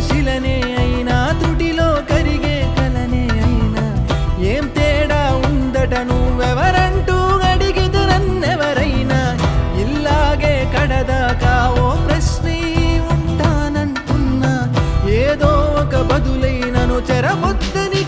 శిలనే అయినా త్రుటిలో కరిగే కలనే అయినా ఏం తేడా ఉందట నువ్వెవరంటూ అడిగితే నన్నెవరైనా ఇల్లాగే కడదాకా ఓ ప్రశ్నే ఉంటానంటున్నా ఏదో ఒక బదులైనను చెరబొద్దని